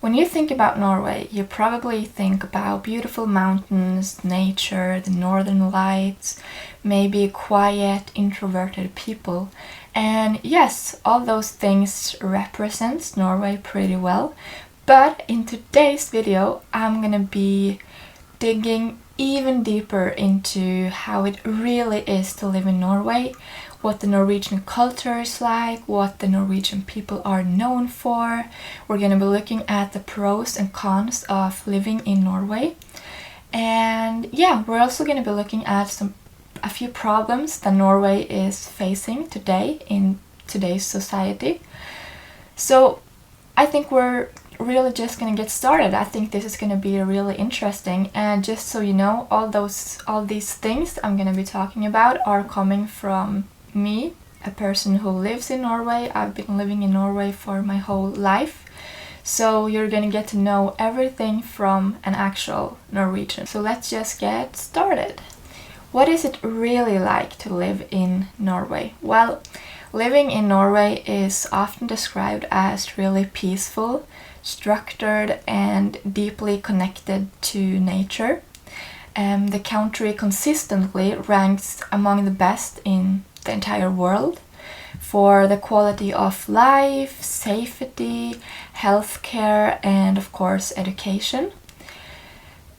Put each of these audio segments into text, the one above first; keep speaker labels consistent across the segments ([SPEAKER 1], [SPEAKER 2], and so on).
[SPEAKER 1] When you think about Norway, you probably think about beautiful mountains, nature, the northern lights, maybe quiet, introverted people. And yes, all those things represents Norway pretty well. But in today's video, I'm gonna be digging even deeper into how it really is to live in Norway, what the Norwegian culture is like, what the Norwegian people are known for. We're going to be looking at the pros and cons of living in Norway. And yeah, we're also going to be looking at a few problems that Norway is facing today in today's society. So I think we're really just gonna get started. I think this is gonna be really interesting, and just so you know, all these things I'm gonna be talking about are coming from me, a person who lives in Norway. I've been living in Norway for my whole life, so you're gonna get to know everything from an actual Norwegian. So let's just get started. What is it really like to live in Norway? Well, living in Norway is often described as really peaceful, structured and deeply connected to nature. The country consistently ranks among the best in the entire world for the quality of life, safety, healthcare, and of course education.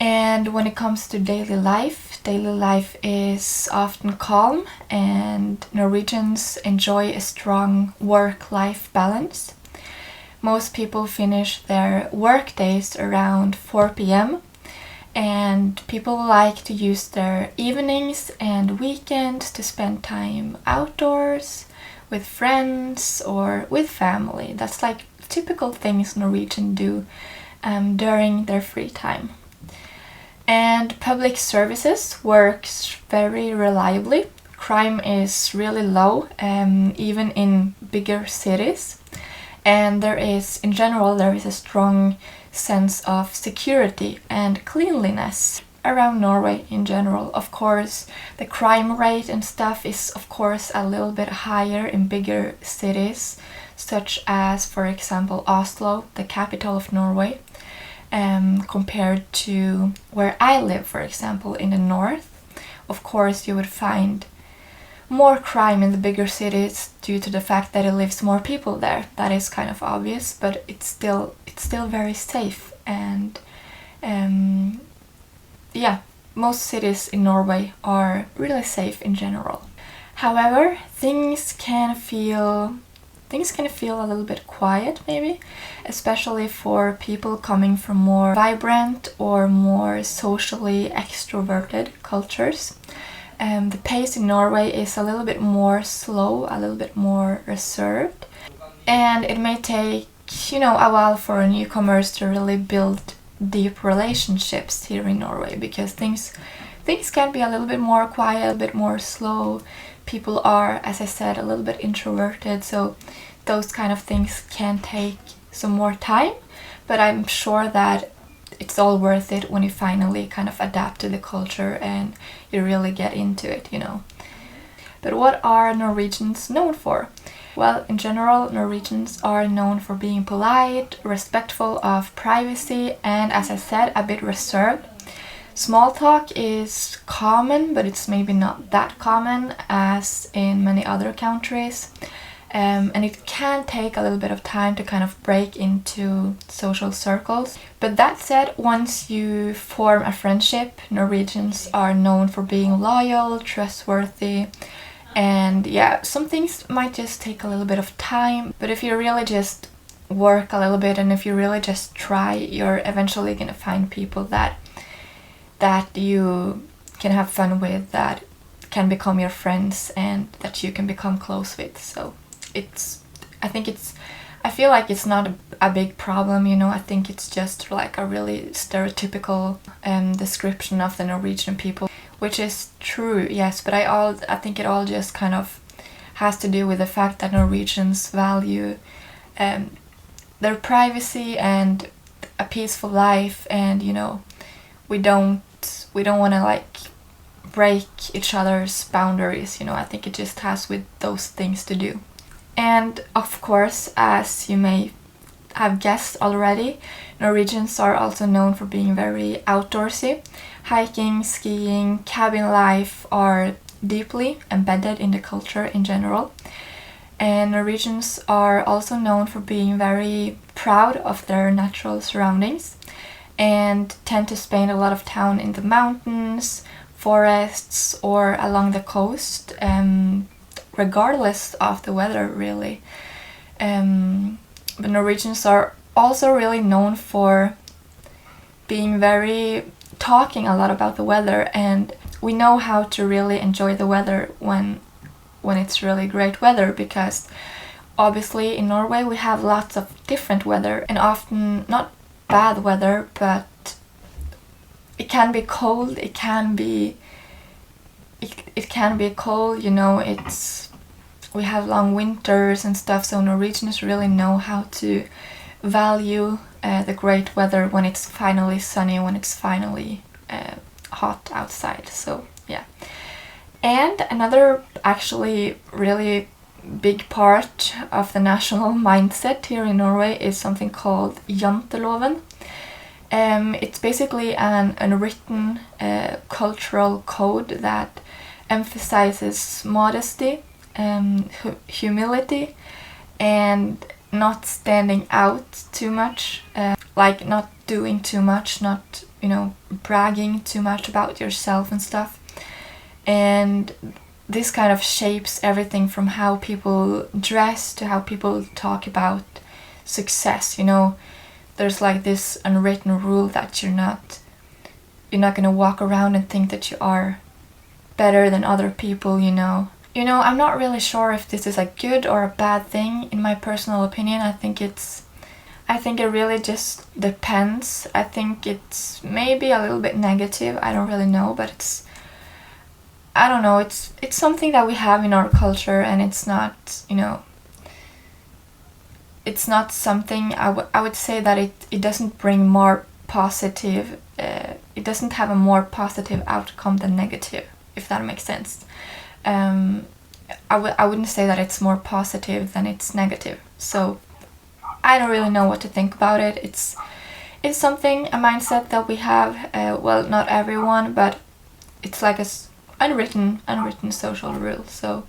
[SPEAKER 1] And when it comes to daily life is often calm, and Norwegians enjoy a strong work-life balance. Most people finish their work days around 4 p.m. and people like to use their evenings and weekends to spend time outdoors with friends or with family. That's like typical things Norwegians do during their free time. And public services works very reliably. Crime is really low, even in bigger cities. And in general, there is a strong sense of security and cleanliness around Norway in general. Of course, the crime rate and stuff is of course a little bit higher in bigger cities, such as, for example, Oslo, the capital of Norway, compared to where I live, for example, in the north. Of course, you would find more crime in the bigger cities due to the fact that it lives more people there. That is kind of obvious, but it's still very safe. And yeah, most cities in Norway are really safe in general. However, things can feel a little bit quiet, maybe, especially for people coming from more vibrant or more socially extroverted cultures. The pace in Norway is a little bit more slow, a little bit more reserved, and it may take, a while for newcomers to really build deep relationships here in Norway, because things can be a little bit more quiet, a little bit more slow. People are, as I said, a little bit introverted, so those kind of things can take some more time, but I'm sure that it's all worth it when you finally kind of adapt to the culture and you really get into it, But what are Norwegians known for? Well, in general, Norwegians are known for being polite, respectful of privacy, and, as I said, a bit reserved. Small talk is common, but it's maybe not that common as in many other countries. And it can take a little bit of time to kind of break into social circles. But that said, once you form a friendship, Norwegians are known for being loyal, trustworthy, and yeah, some things might just take a little bit of time, but if you really just work a little bit and if you really just try, you're eventually gonna find people that you can have fun with, that can become your friends and that you can become close with. So I feel like it's not a big problem, I think it's just like a really stereotypical description of the Norwegian people, which is true, yes, but I think it all just kind of has to do with the fact that Norwegians value their privacy and a peaceful life, and we don't want to like break each other's boundaries, I think it just has with those things to do. And of course, as you may have guessed already, Norwegians are also known for being very outdoorsy. Hiking, skiing, cabin life are deeply embedded in the culture in general. And Norwegians are also known for being very proud of their natural surroundings and tend to spend a lot of time in the mountains, forests, or along the coast, regardless of the weather, really. But Norwegians are also really known for talking a lot about the weather, and we know how to really enjoy the weather when it's really great weather, because obviously in Norway we have lots of different weather, and often not bad weather, but it can be cold, it can be cold, we have long winters and stuff, so Norwegians really know how to value the great weather when it's finally sunny, when it's finally hot outside. So yeah. And another actually really big part of the national mindset here in Norway is something called janteloven. It's basically an unwritten cultural code that emphasizes modesty, humility, and not standing out too much, like not doing too much, not bragging too much about yourself and stuff. And this kind of shapes everything from how people dress to how people talk about success. There's like this unwritten rule that you're not gonna walk around and think that you are better than other people. I'm not really sure if this is a good or a bad thing. In my personal opinion, I think it really just depends. I think it's maybe a little bit negative. I don't really know, but I don't know. It's something that we have in our culture, and it's not, it's not something I would say that it doesn't bring more positive. It doesn't have a more positive outcome than negative, if that makes sense. I wouldn't say that it's more positive than it's negative. So I don't really know what to think about it. It's something, a mindset that we have. Well, not everyone, but it's like a unwritten social rule. So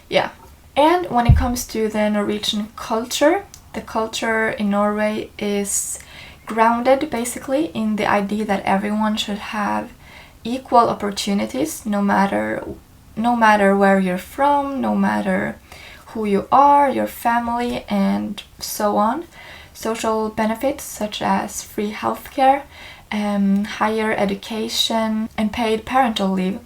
[SPEAKER 1] yeah. And when it comes to the Norwegian culture, the culture in Norway is grounded basically in the idea that everyone should have equal opportunities, no matter where you're from, no matter who you are, your family, and so on. Social benefits such as free healthcare, higher education, and paid parental leave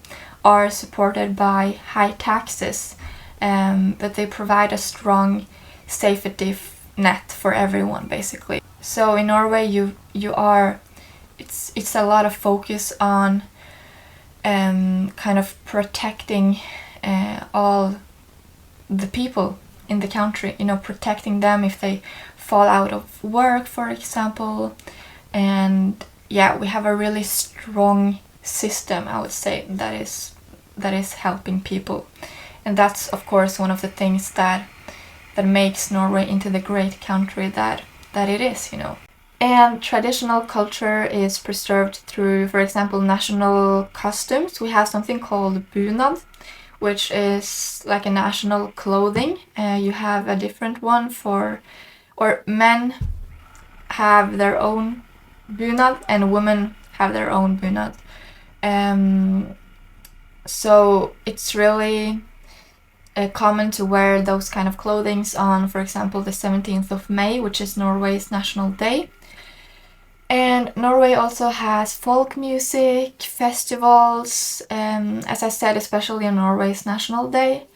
[SPEAKER 1] are supported by high taxes, but they provide a strong safety net for everyone, basically. So in Norway, it's a lot of focus on kind of protecting all the people in the country, protecting them if they fall out of work, for example. And yeah, we have a really strong system, I would say, that is helping people. And that's of course one of the things that makes Norway into the great country that it is. And traditional culture is preserved through, for example, national costumes. We have something called bunad, which is like a national clothing. You have a different one or men have their own bunad and women have their own bunad. So it's really common to wear those kind of clothings on, for example, the 17th of May, which is Norway's National Day. And Norway also has folk music, festivals, as I said, especially on Norway's National Day.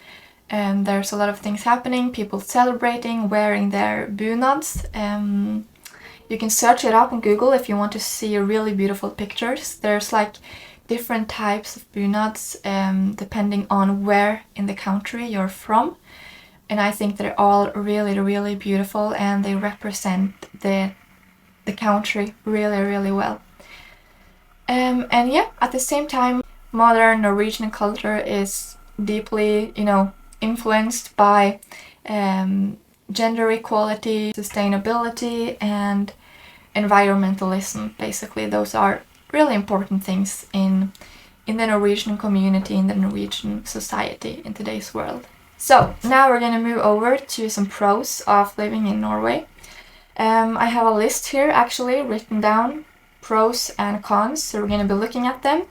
[SPEAKER 1] There's a lot of things happening, people celebrating, wearing their bunads. You can search it up on Google if you want to see really beautiful pictures. There's like different types of bunads depending on where in the country you're from. And I think they're all really, really beautiful, and they represent the country really, really well. And yeah, at the same time, modern Norwegian culture is deeply, influenced by gender equality, sustainability, and environmentalism. Basically, those are really important things in the Norwegian community, in the Norwegian society in today's world. So now we're gonna move over to some pros of living in Norway. I have a list here actually written down, pros and cons, so we're gonna be looking at them.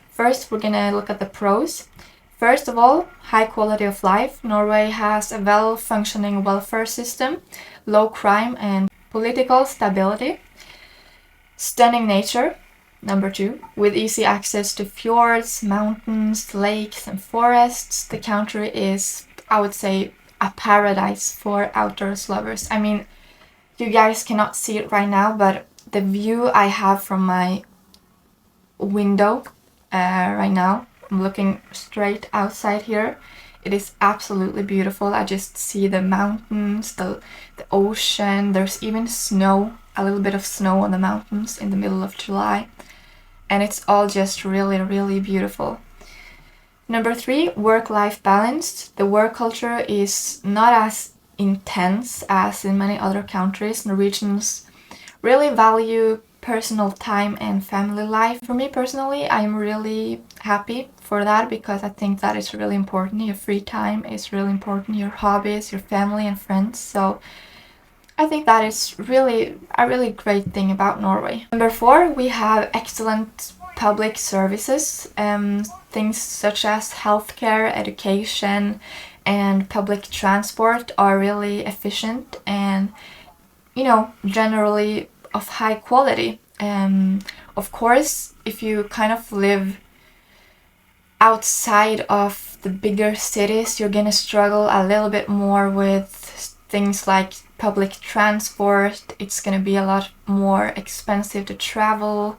[SPEAKER 1] First, we're gonna look at the pros. First of all, high quality of life. Norway has a well-functioning welfare system, low crime, and political stability. Stunning nature, number 2, with easy access to fjords, mountains, lakes, and forests. The country is, I would say, a paradise for outdoors lovers. I mean, you guys cannot see it right now, but the view I have from my window right now, I'm looking straight outside here. It is absolutely beautiful. I just see the mountains, the ocean. There's even snow, a little bit of snow on the mountains in the middle of July. And it's all just really, really beautiful. Number 3, work-life balance. The work culture is not as intense as in many other countries. Norwegians really value personal time and family life. For me personally, I'm really happy for that because I think that is really important. Your free time is really important, your hobbies, your family and friends. So I think that is really a really great thing about Norway. Number 4, we have excellent public services. Things such as healthcare, education, and public transport are really efficient and, you know, generally of high quality. Of course, if you kind of live outside of the bigger cities, you're gonna struggle a little bit more with things like public transport. It's gonna be a lot more expensive to travel.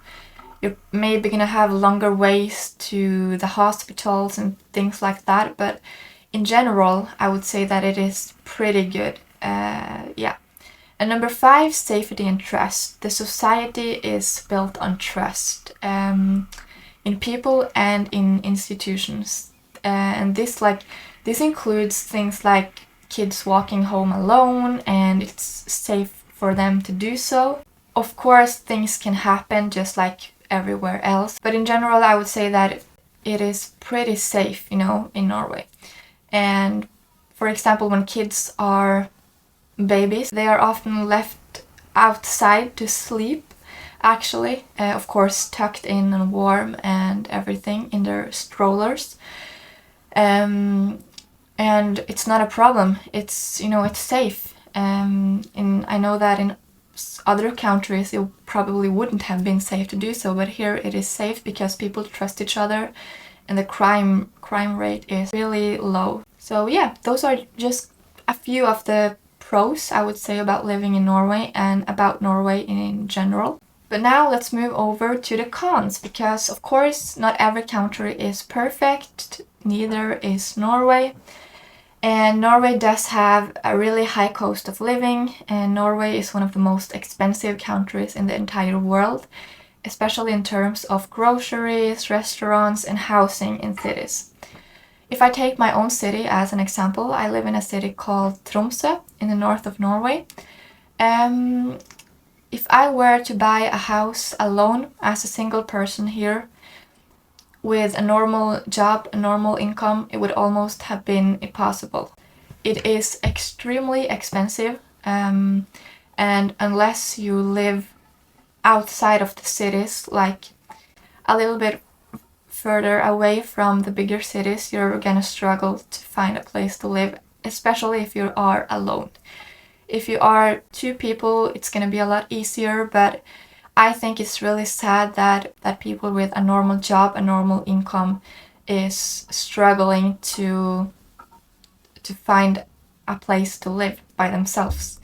[SPEAKER 1] You're maybe gonna have longer ways to the hospitals and things like that, but in general, I would say that it is pretty good. Yeah. And number 5, safety and trust. The society is built on trust in people and in institutions. And this includes things like kids walking home alone, and it's safe for them to do so. Of course, things can happen just like everywhere else, but in general, I would say that it is pretty safe, you know, in Norway. And for example, when kids are babies, they are often left outside to sleep, actually, of course tucked in and warm and everything in their strollers. And it's not a problem. It's, you know, it's safe. I know that in other countries it probably wouldn't have been safe to do so, but here it is safe because people trust each other and the crime rate is really low. So yeah, those are just a few of the pros I would say about living in Norway and about Norway in general. But now let's move over to the cons, because of course not every country is perfect, neither is Norway. And Norway does have a really high cost of living, and Norway is one of the most expensive countries in the entire world, especially in terms of groceries, restaurants, and housing in cities. If I take my own city as an example, I live in a city called Tromsø in the north of Norway. If I were to buy a house alone as a single person here with a normal job, a normal income, it would almost have been impossible. It is extremely expensive, and unless you live outside of the cities, like a little bit further away from the bigger cities, you're gonna struggle to find a place to live, especially if you are alone. If you are 2 people, it's gonna be a lot easier, but I think it's really sad that people with a normal job, a normal income, is struggling to find a place to live by themselves.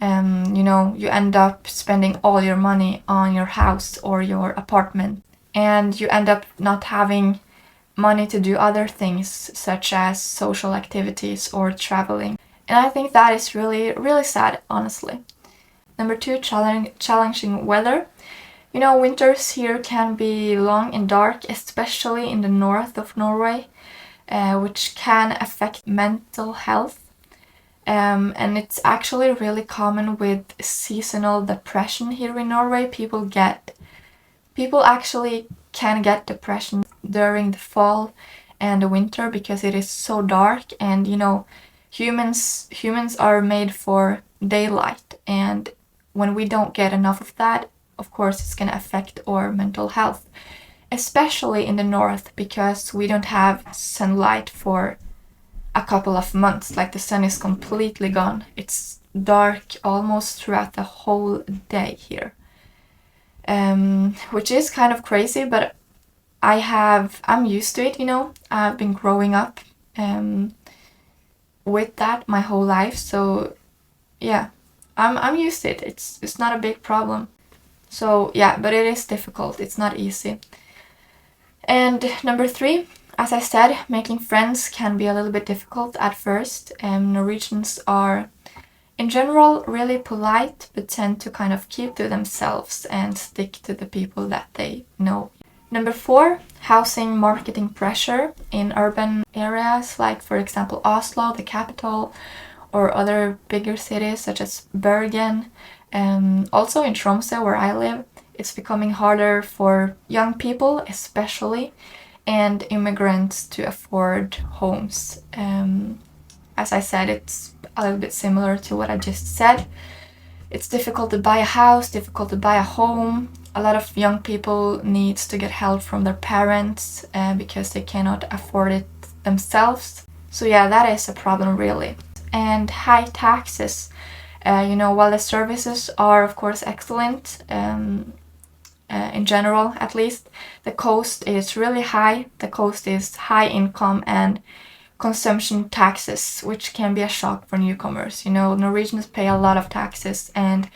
[SPEAKER 1] You know, you end up spending all your money on your house or your apartment, and you end up not having money to do other things such as social activities or traveling. And I think that is really, really sad, honestly. Number 2, challenging weather. You know, winters here can be long and dark, especially in the north of Norway, which can affect mental health. And it's actually really common with seasonal depression here in Norway. People actually can get depression during the fall and the winter because it is so dark, and humans are made for daylight, and when we don't get enough of that, of course it's going to affect our mental health, especially in the north, because we don't have sunlight for a couple of months. Like, the sun is completely gone. It's dark almost throughout the whole day here, which is kind of crazy, but I'm used to it. I've been growing up with that my whole life, so yeah, I'm used to it. It's not a big problem. So yeah, but it is difficult. It's not easy. And number 3, as I said, making friends can be a little bit difficult at first. Norwegians are, in general, really polite, but tend to kind of keep to themselves and stick to the people that they know. Number 4, housing marketing pressure in urban areas, like for example Oslo, the capital, or other bigger cities such as Bergen. Also in Tromsø, where I live, it's becoming harder for young people especially, and immigrants to afford homes. As I said, it's a little bit similar to what I just said. It's difficult to buy a house, difficult to buy a home. A lot of young people need to get help from their parents because they cannot afford it themselves. So yeah, that is a problem really. And high taxes. While the services are of course excellent, in general at least, the cost is really high. The cost is high income and consumption taxes, which can be a shock for newcomers. Norwegians pay a lot of taxes, and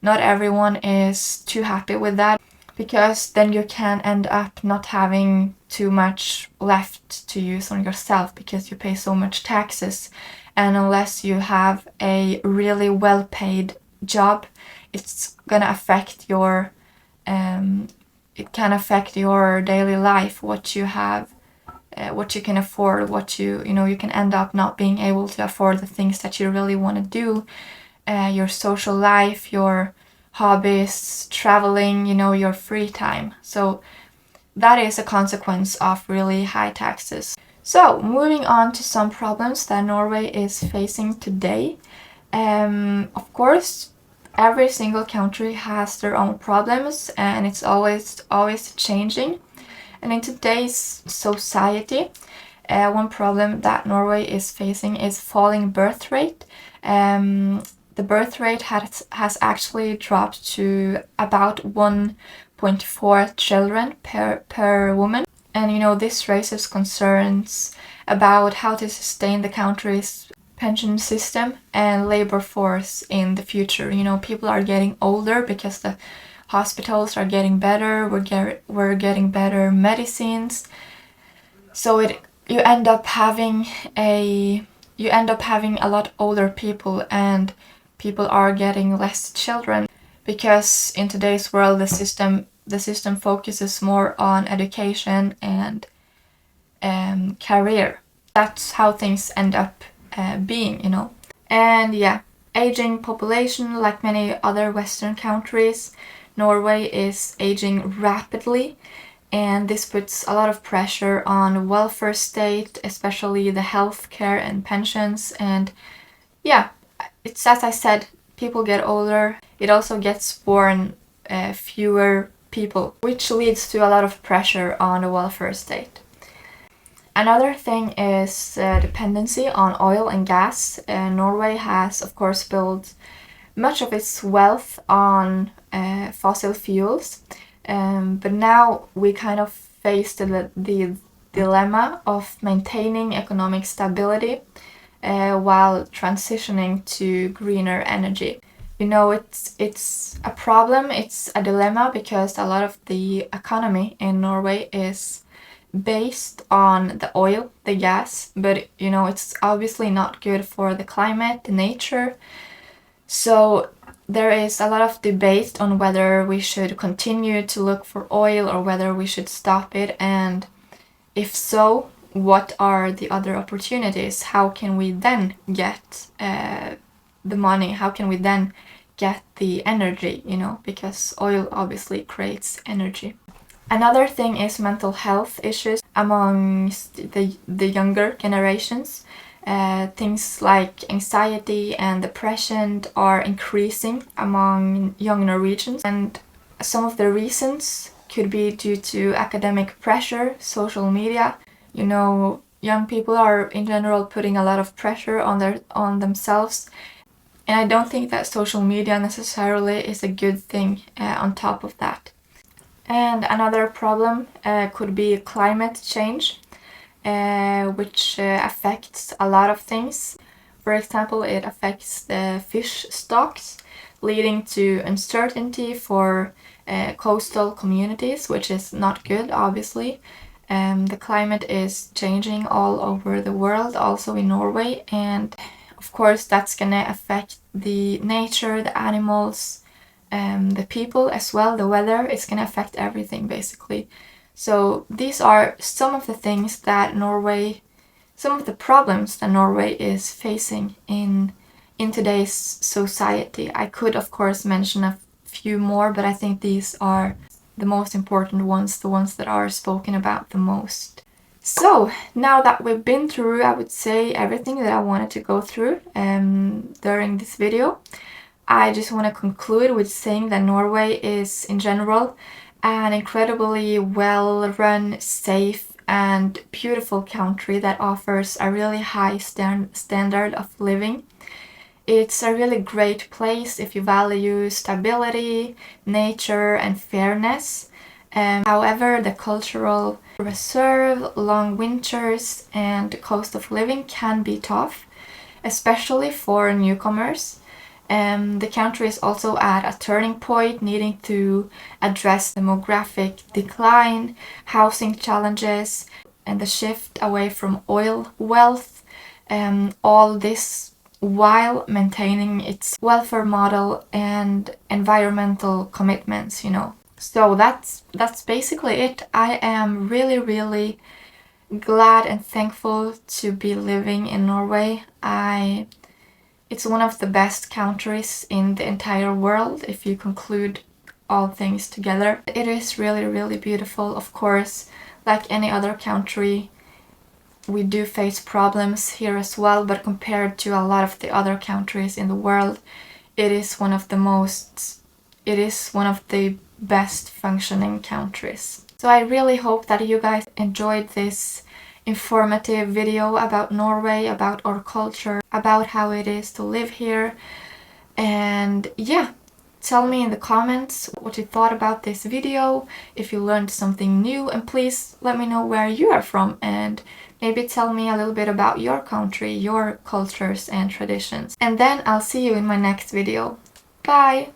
[SPEAKER 1] not everyone is too happy with that, because then you can end up not having too much left to use on yourself because you pay so much taxes. And unless you have a really well-paid job, it's gonna affect your it can affect your daily life, what you have, what you can afford, what you can end up not being able to afford the things that you really want to do, your social life, your hobbies, traveling, your free time. So that is a consequence of really high taxes. So moving on to some problems that Norway is facing today. Of course, every single country has their own problems, and it's always changing. And in today's society, one problem that Norway is facing is falling birth rate. The birth rate has actually dropped to about 1.4 children per woman. And this raises concerns about how to sustain the country's pension system and labor force in the future. People are getting older because the hospitals are getting better, we're getting better medicines. So you end up having a lot older people, and people are getting less children, because in today's world the system focuses more on education and career. That's how things end up being. And yeah, aging population. Like many other Western countries, Norway is aging rapidly, and this puts a lot of pressure on the welfare state, especially the healthcare and pensions. And yeah, it's, as I said, people get older. It also gets born fewer people, which leads to a lot of pressure on the welfare state. Another thing is dependency on oil and gas. Norway has, of course, built much of its wealth on fossil fuels, but now we kind of face the dilemma of maintaining economic stability while transitioning to greener energy. It's a problem, it's a dilemma, because a lot of the economy in Norway is based on the oil, the gas, but it's obviously not good for the climate, the nature. So there is a lot of debate on whether we should continue to look for oil or whether we should stop it, and if so, what are the other opportunities? How can we then get the money? How can we then get the energy, you know, because oil obviously creates energy. Another thing is mental health issues amongst the younger generations. Things like anxiety and depression are increasing among young Norwegians, and some of the reasons could be due to academic pressure, social media. You know, young people are in general putting a lot of pressure on themselves, and I don't think that social media necessarily is a good thing on top of that. And another problem could be climate change, which affects a lot of things. For example, it affects the fish stocks, leading to uncertainty for coastal communities, which is not good, obviously. The climate is changing all over the world, also in Norway, and of course that's gonna affect the nature, the animals, the people as well, the weather. It's gonna affect everything basically. So these are some of the things that some of the problems that Norway is facing in today's society. I could of course mention a few more, but I think these are the most important ones, the ones that are spoken about the most. So now that we've been through, I would say, everything that I wanted to go through during this video, I just want to conclude with saying that Norway is in general an incredibly well-run, safe and beautiful country that offers a really high standard of living. It's a really great place if you value stability, nature and fairness. However, the cultural reserve, long winters and cost of living can be tough, especially for newcomers. The country is also at a turning point, needing to address demographic decline, housing challenges, and the shift away from oil wealth. All this while maintaining its welfare model and environmental commitments, you know. So that's basically it. I am really glad and thankful to be living in Norway. It's one of the best countries in the entire world if you conclude all things together. It is really beautiful. Of course, like any other country, we do face problems here as well, but compared to a lot of the other countries in the world, it is one of the best functioning countries. So I really hope that you guys enjoyed this informative video about Norway, about our culture, about how it is to live here. And yeah, tell me in the comments what you thought about this video, if you learned something new, and please let me know where you are from, and maybe tell me a little bit about your country, your cultures and traditions. And then I'll see you in my next video. Bye!